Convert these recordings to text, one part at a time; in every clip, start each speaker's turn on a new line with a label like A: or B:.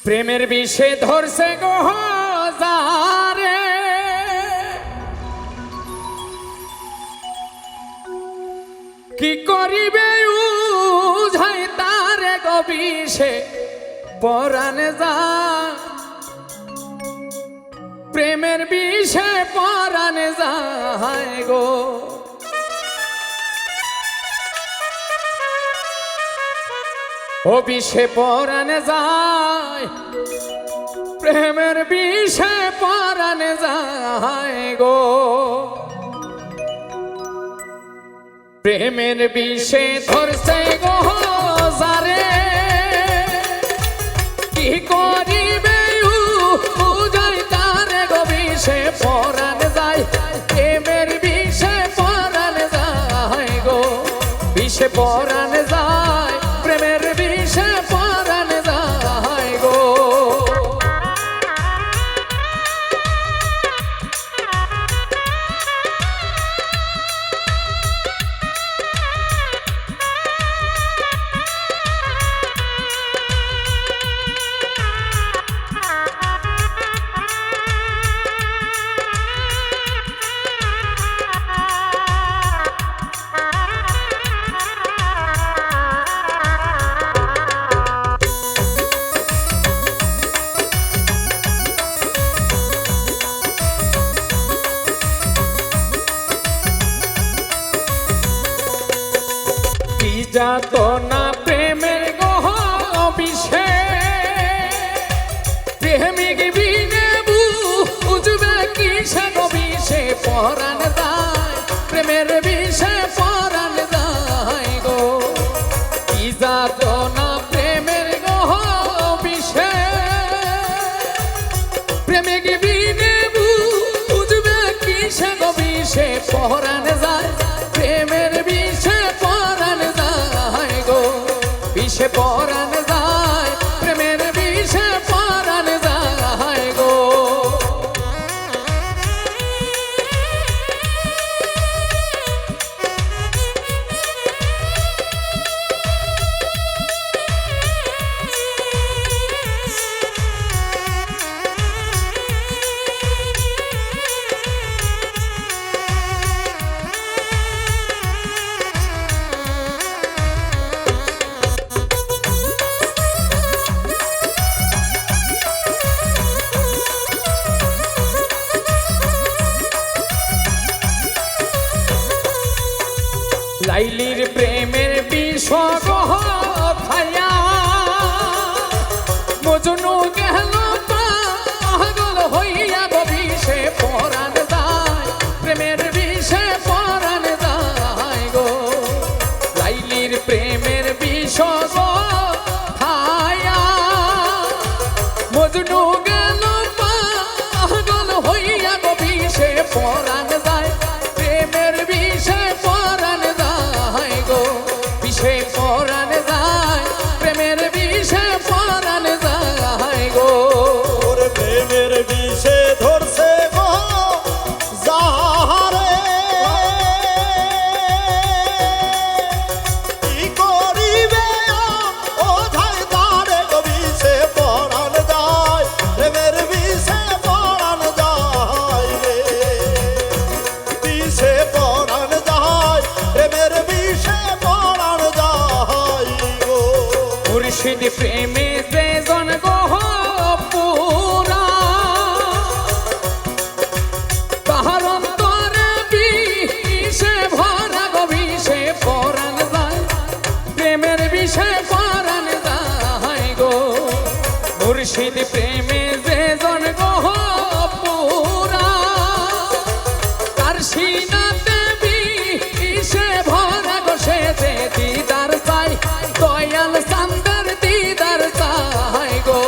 A: প্রেমের বিষে ধরছে গো যারে, কি করিবে উঝাই তারে গো বিষে পরানে যা, প্রেমের বিষে পরানে যায় গো। ও বিষে পরানে যায়, প্রেমের বিষে পরানে যায় গো। প্রেমের বিষে ধরছে গো যারে, কি করিবে উজাই তারে গো বিষে পরানে যায়, প্রেমের বিষে পরানে যায় গো। বিষে পরানে যায়, প্রেমের বিষে পরানে যায় গো। যাতো না প্রেমের গহ বিষে, প্রেমিক বিনে বুঝবে কি সে গো বিষে পরান যায়, প্রেমের বিষে পরান যায় গো। কি যাতো না প্রেমের গহ বিষে, প্রেমিক বিনে বুঝবে কি সে গো বিষে পরান যায়, প্রেমের বিষে পরান যায় গো। বিষে পরান যায়, প্রেমের বিষে পরান যায় গো। লাইলির প্রেমের বিষ গহ খায়া, মজনু গেল পাগল হইয়া গো বিষে পরান যায়, প্রেমের বিষে পরান যায় গো। লাইলির প্রেমের বিষ গো খায়া, মজনু গেল পাগল হইয়া গো বিষে পরান যায়, প্রেমের বিষে পরান যায় গো। বিষে পরান যায়, প্রেমের বিষে পরান যায় গো।
B: ওরে প্রেমের বিষে ধরছে গো যাহারে, কি করিবে ও ধাই তারে গো বিষে পরান যায়, প্রেমের বিষে পরান যায় রে। বিষে পরান যায়, প্রেমের বিষে পরান যায় গো।
A: মুর্শিদ প্রেমে যে জন গহ পুরা, তাহার অন্তরে বিষে ভরা গো। বিষে পরান যায়, প্রেমের বিষে পরান যায় গো। মুর্শিদ প্রেমে যে জন গহ পুরা, তার সিনাতে বিষে ভরা গো। সে যে দিদার চাই, দয়াল চান্দের দিদার চাই গো।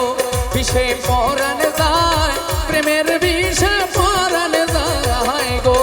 A: বিষে পরান যায়, প্রেমের বিষে পরান যায় গো।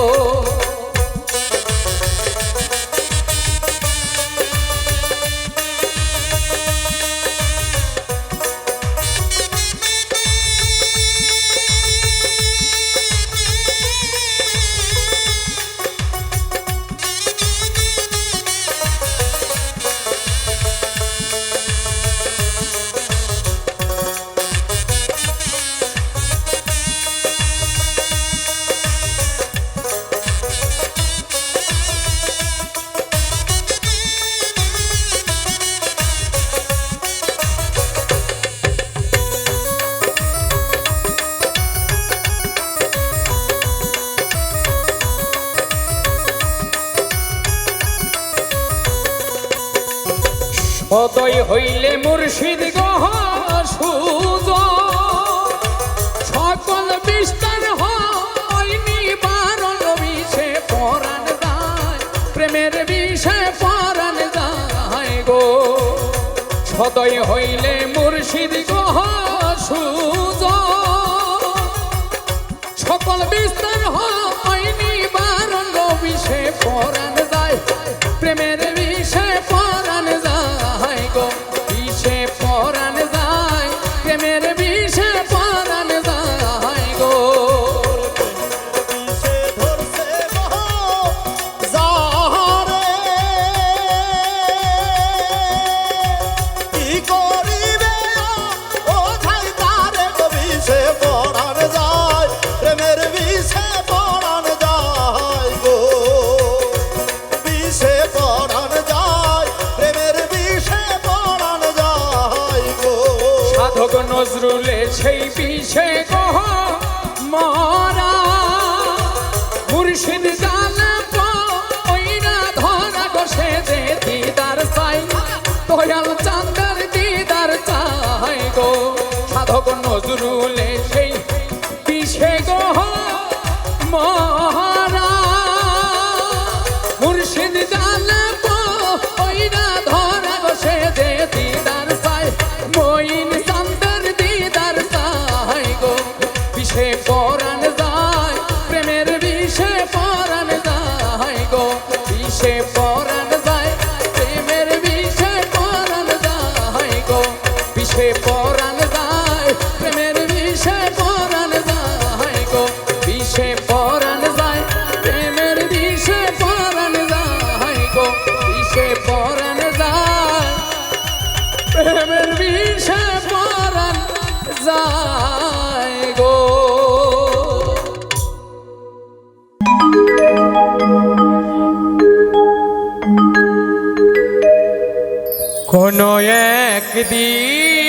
A: সদয় হইলে মুর্শিদ গহ সুজ সকল বিস্তার হয় নিবারণ বিষে পরাণ যায় প্রেমের বিষে পরাণ যায় গো সদয় হইলে মুর্শিদ গহ সুজ সকল বিস্তার হয় নিবারণ বিষে পরাণ যায় প্রেমের বিষে পরাণ যায় গো বিষে পরাণ যায় প্রেমের বিষে পরাণ যায় গো
B: বিষে ধরছে গো যারে কি করিবে ও ধাই তারে গো বিষে পরাণ যায় প্রেমের বিষে পরাণ যায় গো বিষে পরাণ যায় প্রেমের বিষে পরাণ যায় গো
A: সাধক নজরুলে সেই বিষে গহ মরা মুর্শিদ জানে ওইরা ধরা গসে যে দিদার চাই দয়াল চান্দার দিদার চাই গো সাধক নজরুলে সেই বিষে গহ মরা মুর্শিদ জানে ওইরা ধরা গসে যে দিদার চাই মইন চান্দার দিদার চাই গো বিষে পরাণ যায় প্রেমের বিষে পরাণ যায় গো বিষে পরাণ যায় প্রেমের বিষে পরাণ যায় গো বিষে পরাণ যায় প্রেমের বিষে পরাণ যায় গো বিষে পরাণ যায় প্রেমের বিষে পরাণ যায় গো বিষে পরাণ যায় প্রেমের বিষে পরাণ যায় গো কোনো একদিন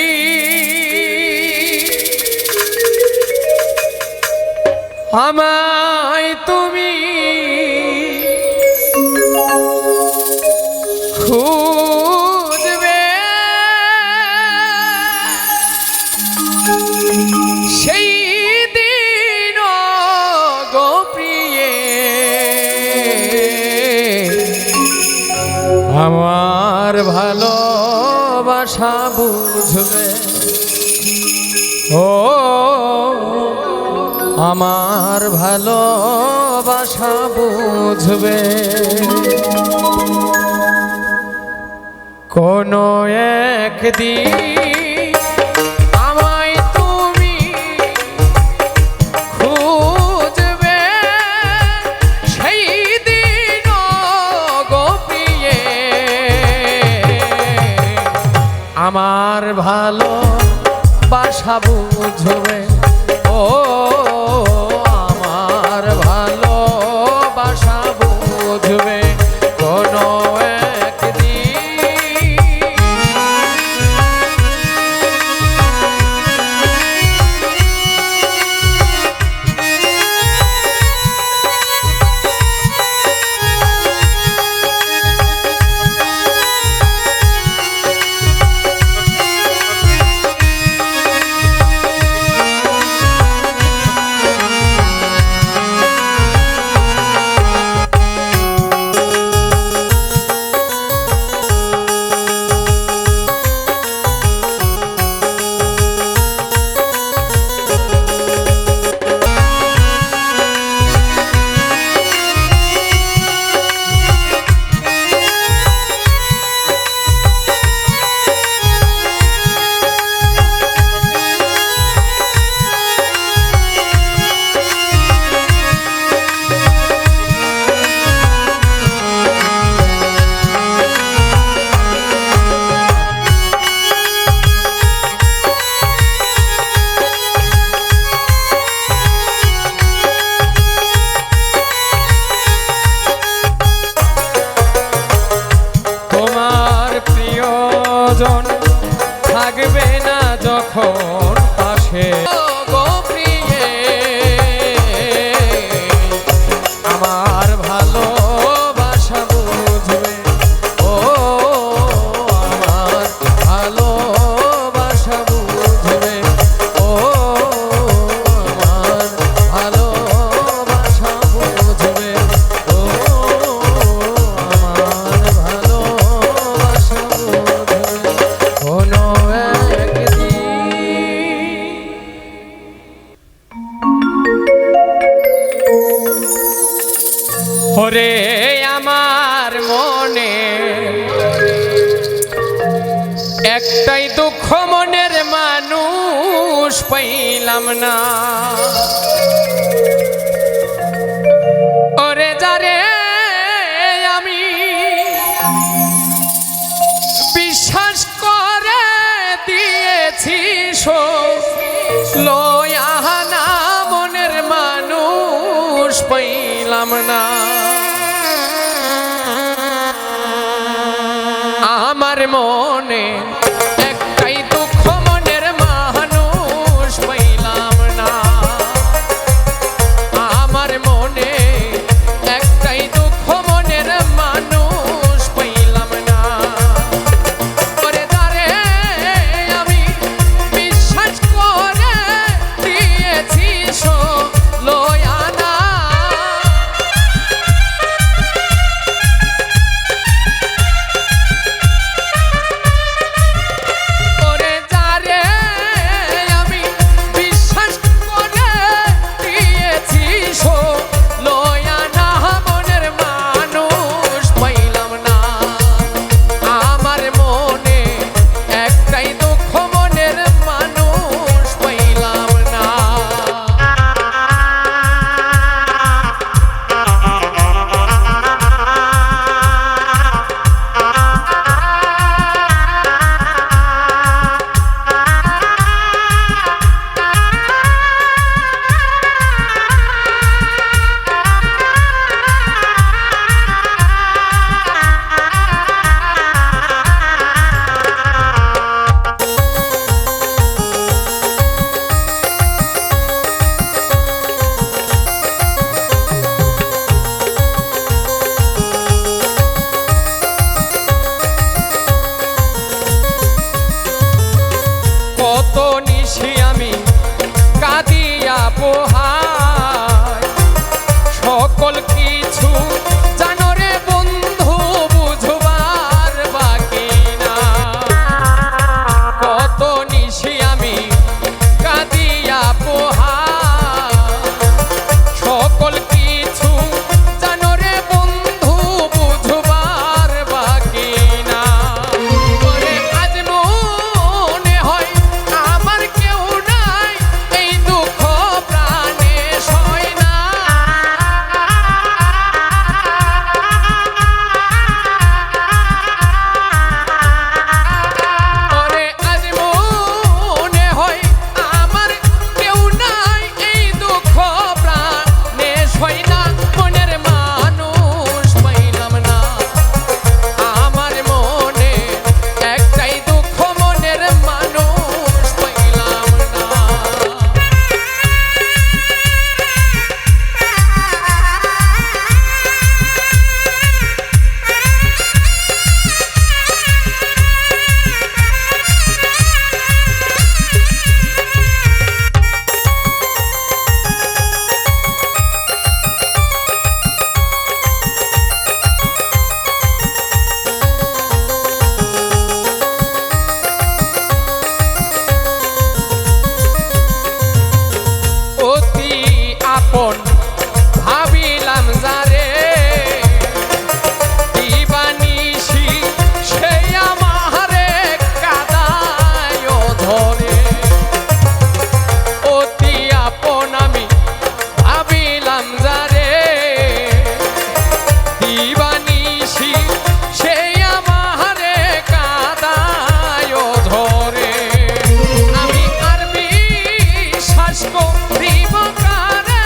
A: আমায় তুমি খুঁজবে সেই দিন গো প্রিয়ে আমার ভালোবাসা বুঝবে ও আমার ভালোবাসা বুঝবে কোনো একদিন আমায় তুমি খুঁজবে সেই দিন গো প্রিয়ে আমার ভালোবাসা বুঝবে ও আমার ভালোবাসা বুঝবে কোনো ওরে আমার মনে একটাই দুঃখ, মনের মানুষ পাইলাম না। ওরে যারে আমি বিশ্বাস করে দিয়েছি লয়ানা, মনের মানুষ পাইলাম না। আমার মনে একটাই দুঃখ, মনের মানুষ পাইলাম না। আমার মনে একটাই দুঃখ, মনের মানুষ পাইলাম না। ওরে যারে আমি বিশ্বাস করে দিয়েছি লয়ানা, কত নিশি আমি কাঁদিয়া পোহাই, সকল কিছু জানো রে বন্ধু, বুঝবার বাকি না। কত নিশি আমি কাঁদিয়া পোহাই, সকল কিছু জানো রে বন্ধু, বুঝবার বাকি না। ওরে আজ মনে হয় আমার কেউ নাই, এই দুঃখ প্রাণে সয় না। ওরে আজ মনে হয় আমার কেউ নাই, এই দুঃখ প্রাণে সয় না। মনের মানুষ পাইলাম না। আমার মনে একটাই দুঃখ, মনের মানুষ পাইলাম না। অতি আপন ভাবিলাম যারে, দিবানিশি সে আমারে কাদায় ধরে। অতি আপন আমি ভাবিলাম যারে, দিবানিশি সে আমারে কাদায় ধরে। আমি আর বিশ্বাস করিব কারে,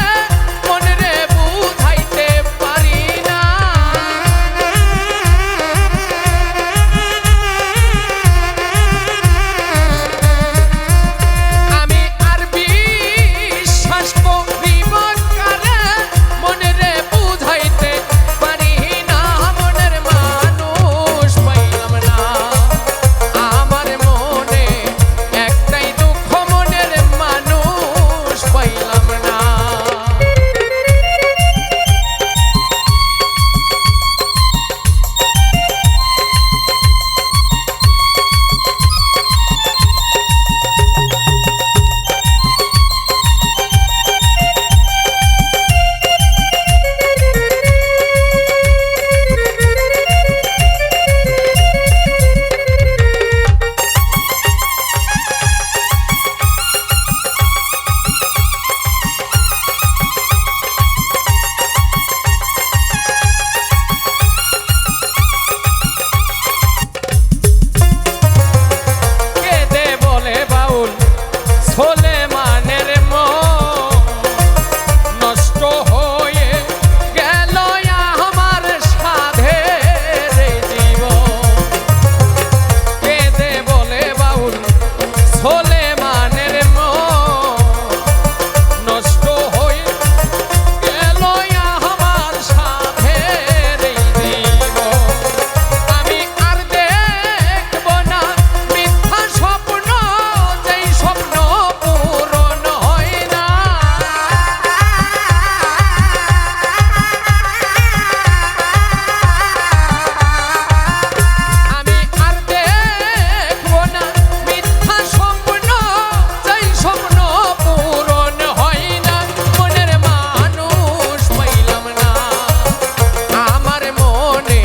A: সোলেমানের মন নষ্ট হয়ে গেল আমার সাধের জীবন। কেঁদে বলে বাউল সোলেমানের মন নষ্ট হয়ে গেল আমার সাধের জীবন। আমি আর দেখব না মিথ্যা স্বপ্ন, যেই স্বপ্ন পূরণ হয় না। আমি আর দেখব না মিথ্যা স্বপ্ন, যেই স্বপ্ন পূরণ হয় না। মনের মানুষ পাইলাম না, আমার মনে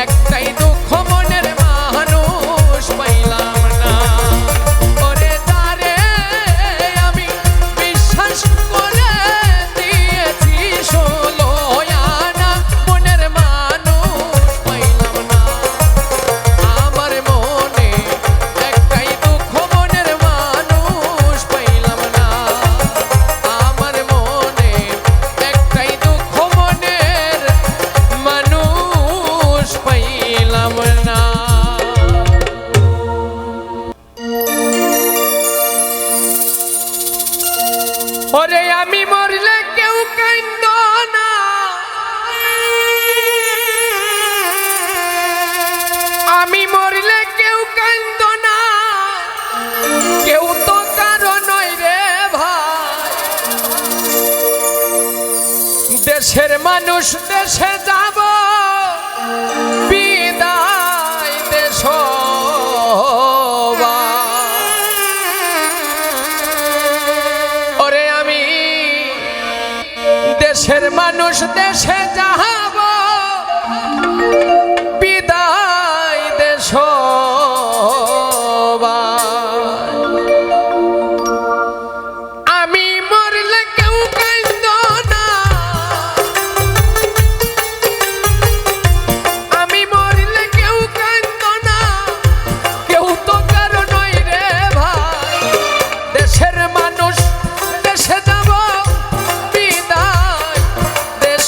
A: একটাই দুঃখ, মনের মানুষ পাইলাম না। ওরে তারে আমি বিশ্বাস করে দিয়েছি 16 আনা, মনের মানুষ পাইলাম না। আমার মনে একটাই দুঃখ, মনের মানুষ পাইলাম না। আমার মনে একটাই দুঃখ, মনের মানুষ পাইলাম না। ওরে আমি মরলে কেউ কান্দ না, আমি মরলে কেউ কান্দ না, কেউ তো কারো নয় রে ভাই। দেশের মানুষ দেশে যাব, বিদায় দেশ ওরে আমি দেশের মানুষ দেশে যাব, বিদায় দেশ আমি মরলে কেউ কান্দ না, আমি মরলে কেউ কান্দ না, কেউ তো কারো নয় রে ভাই। দেশের মানুষ দেশে যাব, বিদায় দেশ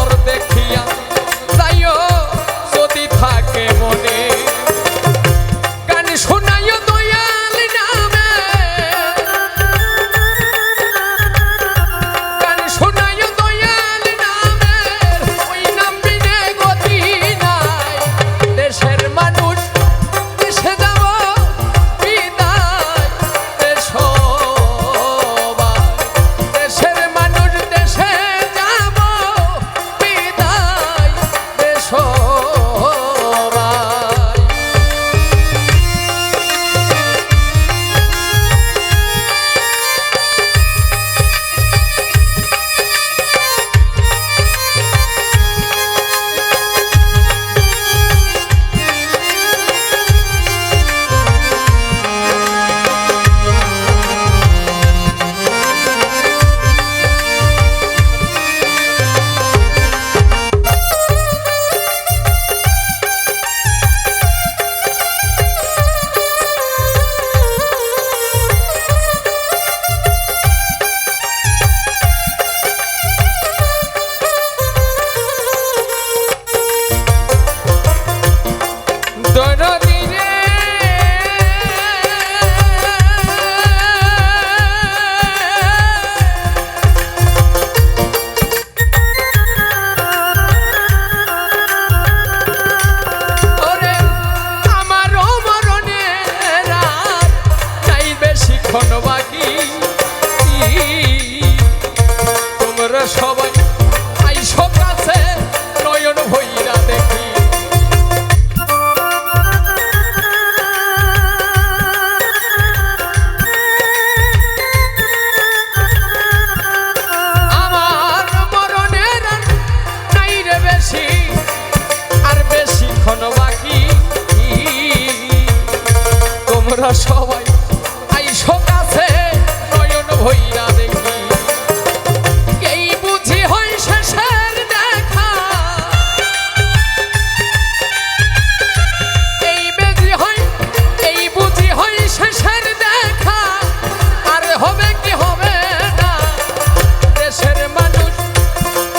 A: সুন্দর দেখিয়া তাইও যদি থাকে মনে গান শোনাইও দয়াল নামে গান শোনাইও দয়াল নামে ওই নাম বিনে গতি নাই দেশের মানুষ দেশে যাব বিদায় দেশ দেশের মানুষ দেশে যাব বিদায় দেশ তোমরা সবাই আইসো কাছে নয়ন ভইরা দেখি আমার মরণের নাই রে বেশি আর বেশিক্ষণ বাকি তোমরা সবাই আইসো কাছে নয়ন ভইরা দেখি এই বুঝি হয় শেষের দেখা এই বুঝি হয় শেষের দেখা আর হবে কি হবে না দেশের মানুষ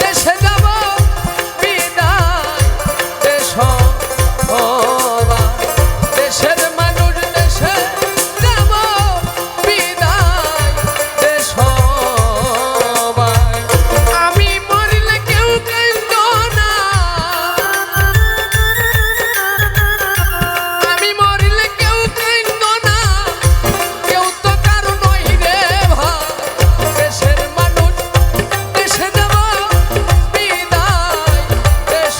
A: দেশে যাব বিদায় দেশ দেশের মানুষ দেশে যাব বিদায় দেশ আমি মরলে কেউ কান্দ না আমি মরলে কেউ কান্দ না কেউ তো কারো নই রে ভাই দেশের মানুষ দেশে যাব বিদায় দেশ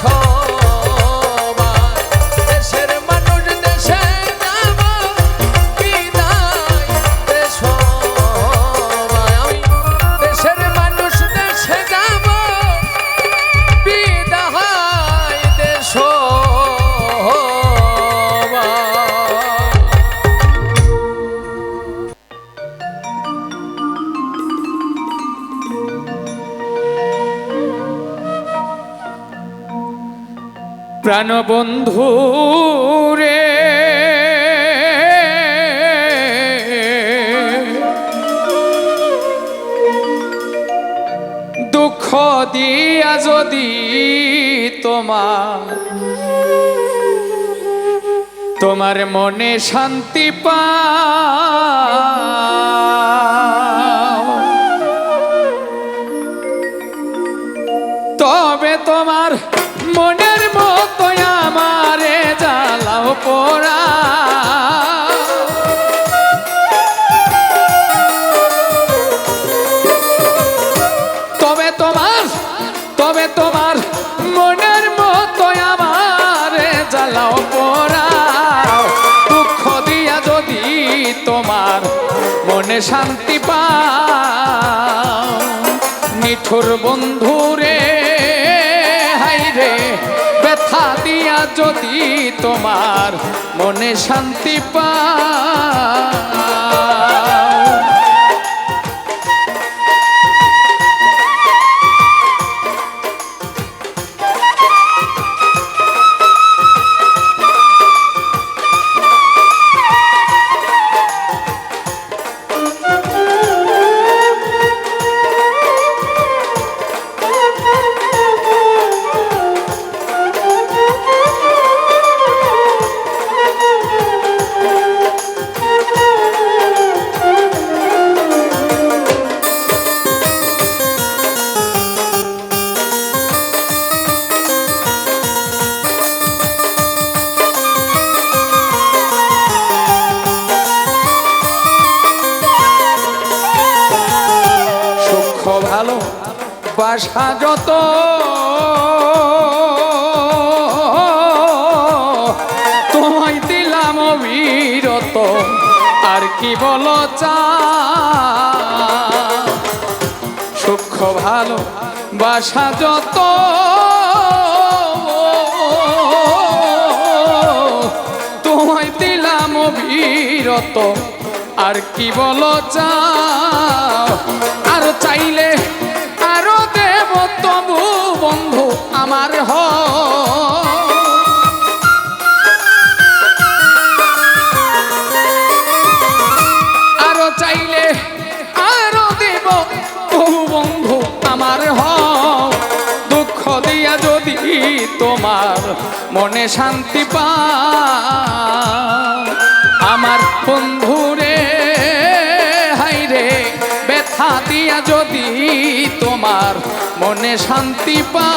A: দেশের মানুষ দেশে যাব বিদায় দেশ আমি দেশের মানুষ দেশে যাব বিদায় দেশ প্রাণবন্ধু রে দুঃখ দিয়া যদি তোমার মনে শান্তি পাও তবে তোমার মনের মতো আমারে জ্বালাও পোড়া তবে তোমার মনের মতো আমারে জ্বালাও পোড়া দুঃখ দিয়া যদি তোমার মনে শান্তি পাও নিঠুর বন্ধু রে হাই রে ব্যথা দিয়া যদি তোমার মনে শান্তি পাও ভালোবাসা যত তোমায় দিলাম অবিরত আর কি বলো চা সূক্ষ্ম ভালোবাসা যত তোমায় দিলাম অবিরত আর কি বলো চা আর চাইলে আরো দেব তবু বন্ধু আমার আরো চাইলে আরো দেব তবু বন্ধু আমার দুঃখ দিয়া যদি তোমার মনে শান্তি পা আমার বন্ধুরে হাইরে ব্যথা দিয়া যদি তোমার মনে শান্তি পা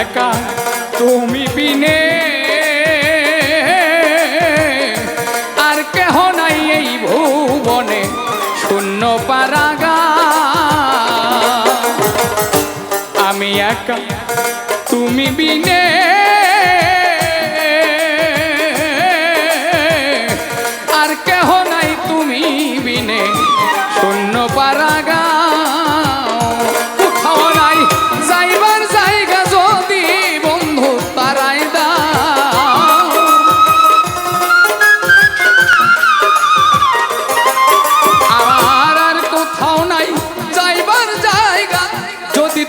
A: একা তুমি বিনে আর কেহ নাই এই ভুবনে শূন্য পারাগা আমি একা তুমি বিনে আর কেহ নাই তুমি বিনে শূন্য পারাগা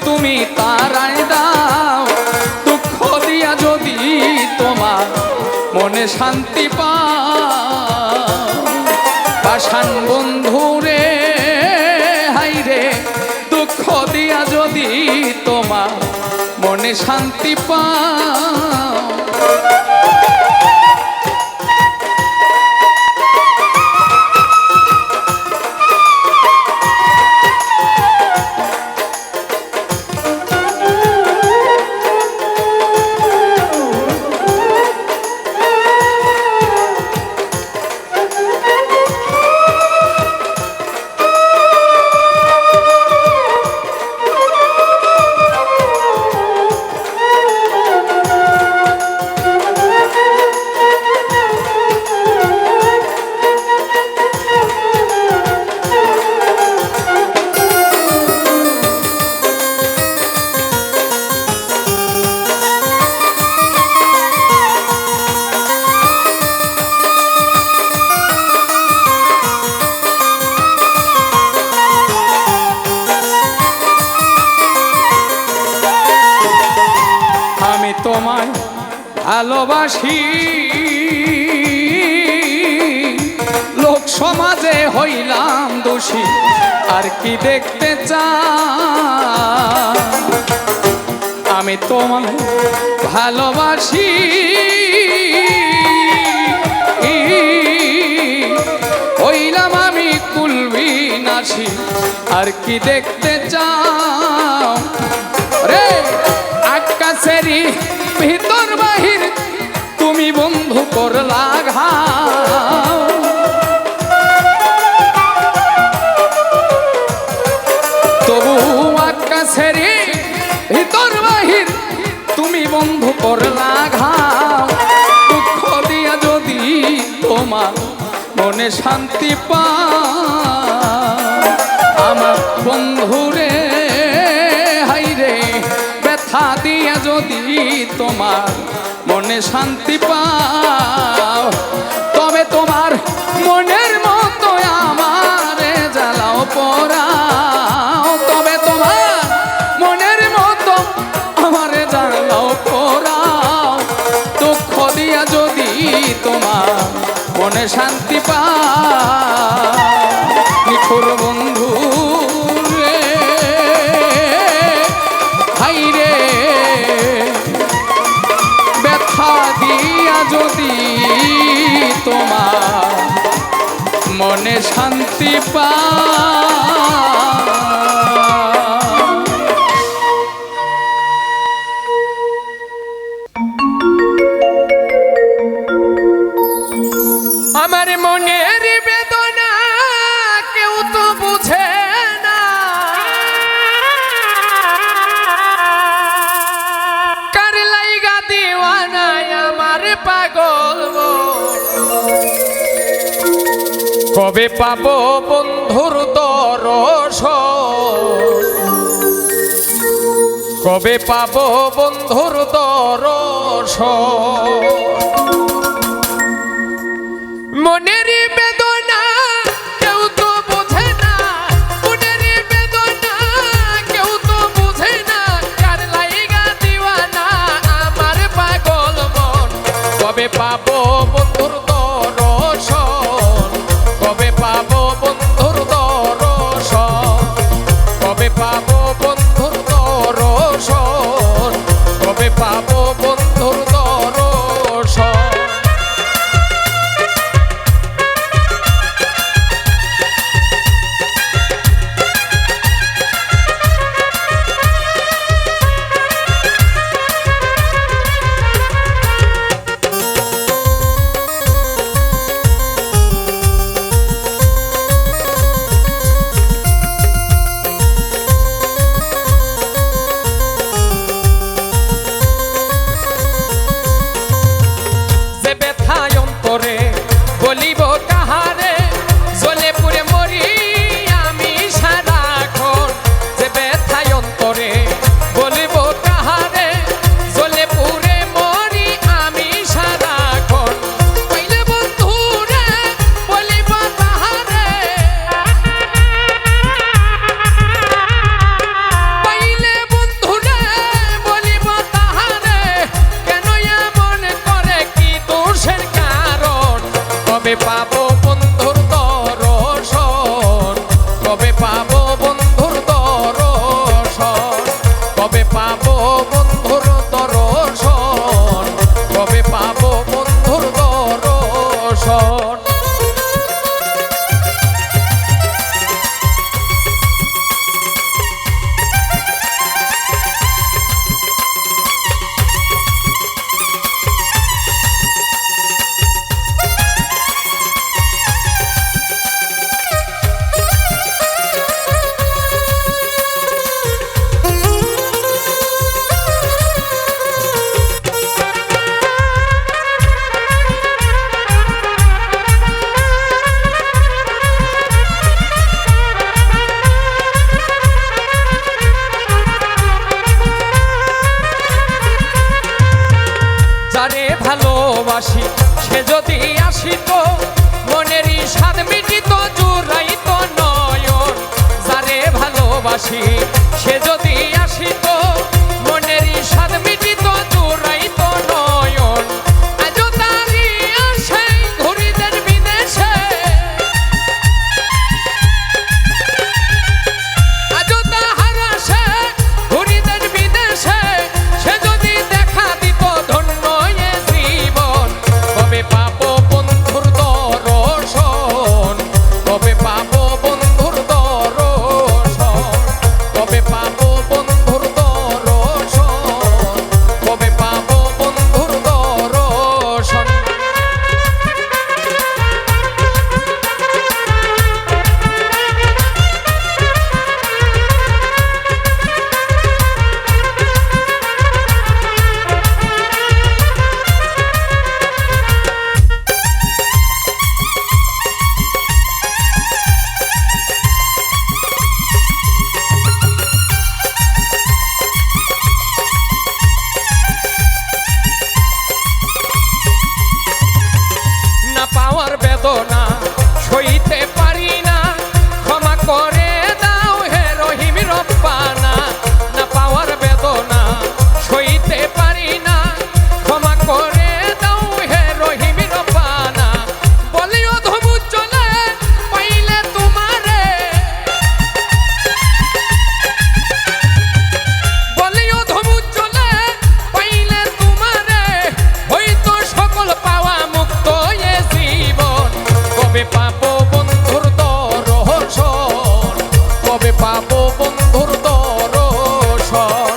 A: তুমি তারাই দাও দুঃখ দিয়া যদি তোমার মনে শান্তি পাও পাষাণ বন্ধুরে হাইরে দুঃখ দিয়া যদি তোমার মনে শান্তি পাও তোমায় ভালোবাসি লোক সমাজে হইলাম দোষী আর কি দেখতে চাই আমি তোমায় ভালোবাসি হইলাম আমি কুলবিনাশী আর কি দেখতে চাও রে আকাশেরই ভিতর বাহির তুমি বন্ধু করলা ঘাও তবু আকাশেরই ভিতর বাহির তুমি বন্ধু করলা ঘাও দুঃখ দিয়া মনে শান্তি পাও আমার বন্ধুরে হাইরে ব্যথা দিয়া যদি তোমার মনে শান্তি পাও তবে তোমার মনের মতো আমারে জ্বালাও পোড়াও তবে তোমার মনের মতো আমারে জ্বালাও পোড়াও দুঃখ দিয়া যদি তোমার মনে শান্তি পাও নিখুর বন্ধু রে হাইরে ব্যথা দিয়া যদি তোমার মনে শান্তি পাও আমার মনের বেদনা কেউ তো বুঝে না কার লাইগা দিওয়ানায় আমার পাগল কবে পাবো বন্ধুর দর্শন কবে পাবো বন্ধুর দর্শন মনের বেদনা কেউ তো বোঝে না মনের বেদনা কেউ তো বোঝে না কার লাইগা দিওয়ানা আমার পাগল মন কবে পাবো বন্ধুর দর্শন কবে পাবো বন্ধুর দর্শন কবে পাবো বন্ধুর দর্শন কবে পাবো বন্ধুর দর্শন বলিব কাহারে জ্বলে পুড়ে মরি আমি সারাক্ষণ যে ব্যথায় অন্তরে বলিব কাহারে জ্বলে পুড়ে মরি আমি সারাক্ষণ পাইলে বন্ধুরে বলিব তাহারে পাইলে বন্ধুরে বলিব তাহারে কেন এমন করে কি দোষের কারণ কবে পাবো বন্ধুর দর্শন কবে পাবো বন্ধুর দর্শন কবে পাবো বন্ধুর দর্শন কবে পাবো বন্ধুর দর্শন যারে ভালোবাসি সে যদি আসিত মনেরই স্বাদ মিটিত জুড়াইত নয়ন যারে ভালোবাসি সে যদি আসিত মনেরই স্বাদ মিটিত জুড়াইত নয়ন আজ তারি আসে ঘুরিদের বিদেশে আজ তাহার আসে ঘুরিদের বিদেশে সে যদি দেখা দিত ধন্য জীবন পাবো বন্ধুর দর্শন, কবে পাবো বন্ধুর দর্শন,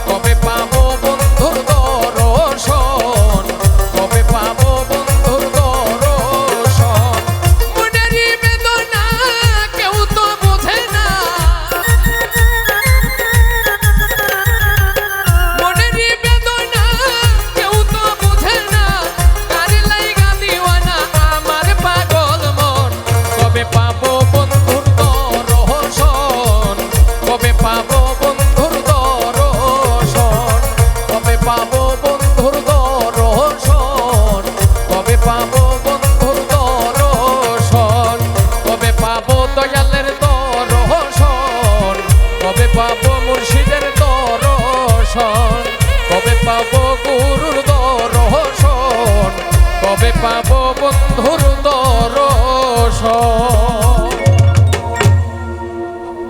A: কবে পাবো বন্ধুর দর্শন, কবে পাবো বন্ধুর দর্শন। মনেরই বেদনা কেউ তো বোঝে না, মনেরই বেদনা কেউ তো বোঝে না, কার লাইগা দিওয়ানা আমার পাগল মন। কবে পাবো বন্ধুর দর্শন, কবে পাবো বন্ধুর দর্শন, কবে পাবো বন্ধুর দর্শন, কবে পাবো বন্ধুর দর্শন, কবে পাবো দয়ালের দর্শন, কবে পাবো মুর্শিদের দর্শন, কবে পাবো গুরুর দর্শন, কবে পাবো বন্ধুর দর্শন।